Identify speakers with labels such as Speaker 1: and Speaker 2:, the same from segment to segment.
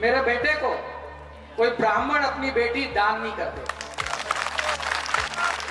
Speaker 1: मेरे बेटे को कोई ब्राह्मण अपनी बेटी दान नहीं करते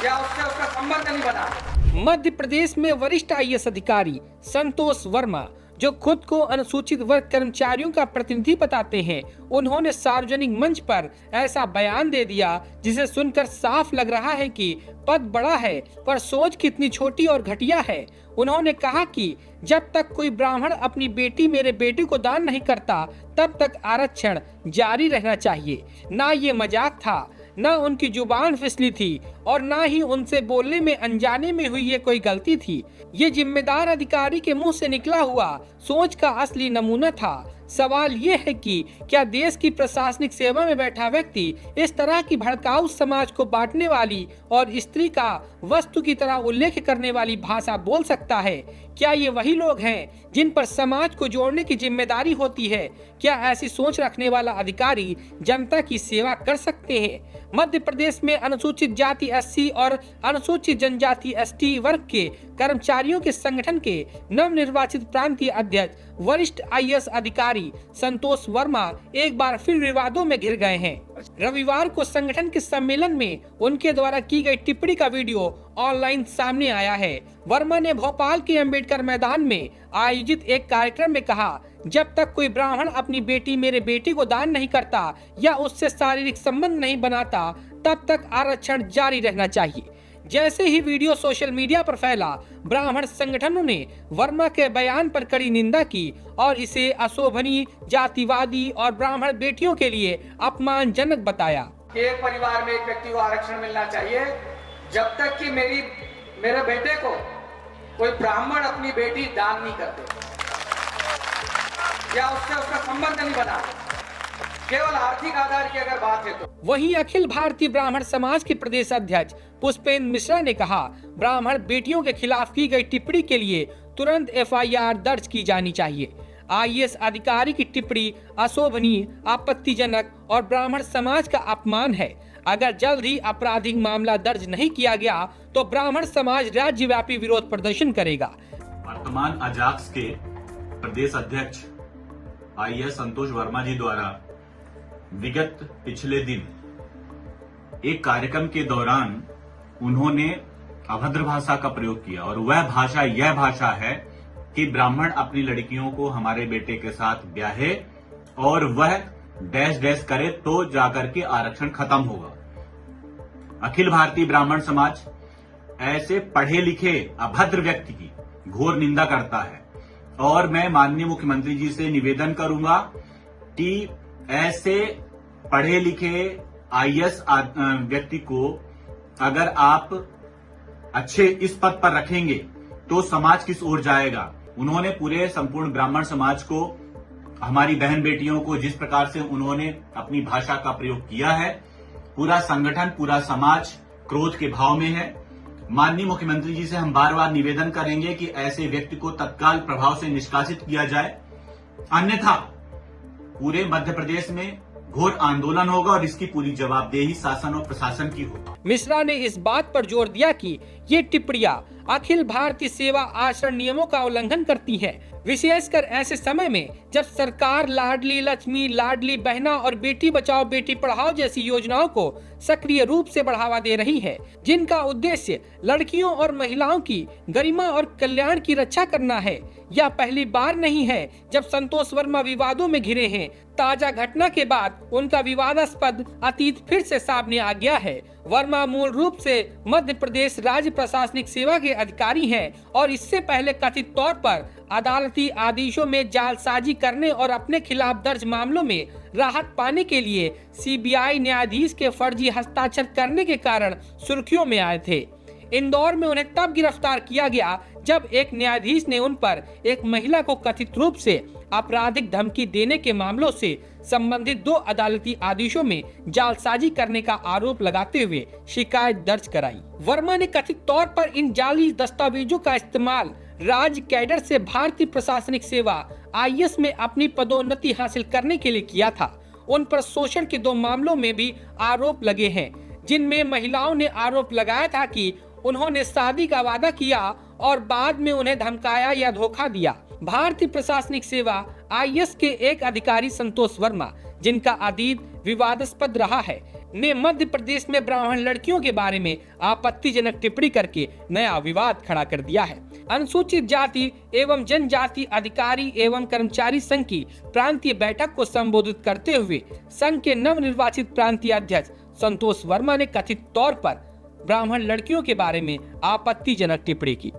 Speaker 1: या उससे उसका संबंध नहीं बना।
Speaker 2: मध्य प्रदेश में वरिष्ठ आईएएस अधिकारी संतोष वर्मा, जो खुद को अनुसूचित वर्ग कर्मचारियों का प्रतिनिधि बताते हैं, उन्होंने सार्वजनिक मंच पर ऐसा बयान दे दिया जिसे सुनकर साफ लग रहा है कि पद बड़ा है पर सोच कितनी छोटी और घटिया है। उन्होंने कहा कि जब तक कोई ब्राह्मण अपनी बेटी मेरे बेटे को दान नहीं करता तब तक आरक्षण जारी रहना चाहिए। ना ये मजाक था, न उनकी जुबान फिसली थी और न ही उनसे बोलने में अनजाने में हुई ये कोई गलती थी। ये जिम्मेदार अधिकारी के मुंह से निकला हुआ सोच का असली नमूना था। सवाल ये है कि क्या देश की प्रशासनिक सेवा में बैठा व्यक्ति इस तरह की भड़काऊ समाज को बांटने वाली और स्त्री का वस्तु की तरह उल्लेख करने वाली भाषा बोल सकता है? क्या ये वही लोग हैं जिन पर समाज को जोड़ने की जिम्मेदारी होती है? क्या ऐसी सोच रखने वाला अधिकारी जनता की सेवा कर सकते हैं? मध्य प्रदेश में अनुसूचित जाति एससी और अनुसूचित जनजाति एसटी वर्ग के कर्मचारियों के संगठन के नवनिर्वाचित प्रांतीय अध्यक्ष वरिष्ठ आईएएस अधिकारी संतोष वर्मा एक बार फिर विवादों में घिर गए हैं। रविवार को संगठन के सम्मेलन में उनके द्वारा की गई टिप्पणी का वीडियो ऑनलाइन सामने आया है। वर्मा ने भोपाल के अंबेडकर मैदान में आयोजित एक कार्यक्रम में कहा, जब तक कोई ब्राह्मण अपनी बेटी मेरे बेटी को दान नहीं करता या उससे शारीरिक संबंध नहीं बनाता तब तक आरक्षण जारी रहना चाहिए। जैसे ही वीडियो सोशल मीडिया पर फैला, ब्राह्मण संगठनों ने वर्मा के बयान पर कड़ी निंदा की और इसे अशोभनीय, जातिवादी और ब्राह्मण बेटियों के लिए अपमानजनक बताया।
Speaker 1: एक परिवार में एक व्यक्ति को आरक्षण मिलना चाहिए जब तक कि मेरे बेटे को कोई ब्राह्मण अपनी बेटी दान नहीं करते या उससे उसका संबंध नहीं बना। केवल आर्थिक आधार की अगर बात है तो।
Speaker 2: वहीं अखिल भारतीय ब्राह्मण समाज के प्रदेश अध्यक्ष पुष्पेंद्र मिश्रा ने कहा, ब्राह्मण बेटियों के खिलाफ की गई टिप्पणी के लिए तुरंत एफआईआर दर्ज की जानी चाहिए। आईएएस अधिकारी की टिप्पणी अशोभनीय, आपत्तिजनक और ब्राह्मण समाज का अपमान है। अगर जल्द ही आपराधिक मामला दर्ज नहीं किया गया तो ब्राह्मण समाज राज्यव्यापी विरोध प्रदर्शन करेगा।
Speaker 3: वर्तमान अजाक्स के प्रदेश अध्यक्ष आईएएस संतोष वर्मा जी द्वारा विगत पिछले दिन एक कार्यक्रम के दौरान उन्होंने अभद्र भाषा का प्रयोग किया और यह भाषा है कि ब्राह्मण अपनी लड़कियों को हमारे बेटे के साथ ब्याहे और वह डैश डैश करे तो जाकर के आरक्षण खत्म होगा। अखिल भारतीय ब्राह्मण समाज ऐसे पढ़े लिखे अभद्र व्यक्ति की घोर निंदा करता है और मैं माननीय मुख्यमंत्री जी से निवेदन करूंगा कि ऐसे पढ़े लिखे आईएएस व्यक्ति को अगर आप अच्छे इस पद पर रखेंगे तो समाज किस ओर जाएगा। उन्होंने पूरे संपूर्ण ब्राह्मण समाज को, हमारी बहन बेटियों को जिस प्रकार से उन्होंने अपनी भाषा का प्रयोग किया है, पूरा संगठन, पूरा समाज क्रोध के भाव में है। माननीय मुख्यमंत्री जी से हम बार बार निवेदन करेंगे कि ऐसे व्यक्ति को तत्काल प्रभाव से निष्कासित किया जाए, अन्यथा पूरे मध्य प्रदेश में घोर आंदोलन होगा और इसकी पूरी जवाबदेही शासन और प्रशासन की होगी।
Speaker 2: मिश्रा ने इस बात पर जोर दिया कि ये टिप्पणियां अखिल भारतीय सेवा आचरण नियमों का उल्लंघन करती हैं, विशेषकर ऐसे समय में जब सरकार लाडली लक्ष्मी, लाडली बहना और बेटी बचाओ बेटी पढ़ाओ जैसी योजनाओं को सक्रिय रूप से बढ़ावा दे रही है, जिनका उद्देश्य लड़कियों और महिलाओं की गरिमा और कल्याण की रक्षा करना है। यह पहली बार नहीं है जब संतोष वर्मा विवादों में घिरे हैं। ताजा घटना के बाद उनका विवादास्पद अतीत फिर से सामने आ गया है। वर्मा मूल रूप से मध्य प्रदेश राज्य प्रशासनिक सेवा के अधिकारी हैं और इससे पहले कथित तौर पर अदालती आदेशों में जालसाजी करने और अपने खिलाफ दर्ज मामलों में राहत पाने के लिए सीबीआई न्यायाधीश के फर्जी हस्ताक्षर करने के कारण सुर्खियों में आए थे। इंदौर में उन्हें तब गिरफ्तार किया गया जब एक न्यायाधीश ने उन पर एक महिला को कथित रूप से आपराधिक धमकी देने के मामलों से संबंधित 2 अदालती आदेशों में जालसाजी करने का आरोप लगाते हुए शिकायत दर्ज कराई। वर्मा ने कथित तौर पर इन जाली दस्तावेजों का इस्तेमाल राज्य कैडर से भारतीय प्रशासनिक सेवा आईएएस में अपनी पदोन्नति हासिल करने के लिए किया था। उन पर शोषण के 2 मामलों में भी आरोप लगे हैं, जिनमें महिलाओं ने आरोप लगाया था कि उन्होंने शादी का वादा किया और बाद में उन्हें धमकाया या धोखा दिया। भारतीय प्रशासनिक सेवा आईएएस के एक अधिकारी संतोष वर्मा जिनका अतीत विवादास्पद रहा है, ने मध्य प्रदेश में ब्राह्मण लड़कियों के बारे में आपत्तिजनक टिप्पणी करके नया विवाद खड़ा कर दिया है। अनुसूचित जाति एवं जनजाति अधिकारी एवं कर्मचारी संघ की प्रांतीय बैठक को संबोधित करते हुए संघ के नवनिर्वाचित प्रांतीय अध्यक्ष संतोष वर्मा ने कथित तौर पर ब्राह्मण लड़कियों के बारे में आपत्तिजनक टिप्पणी की।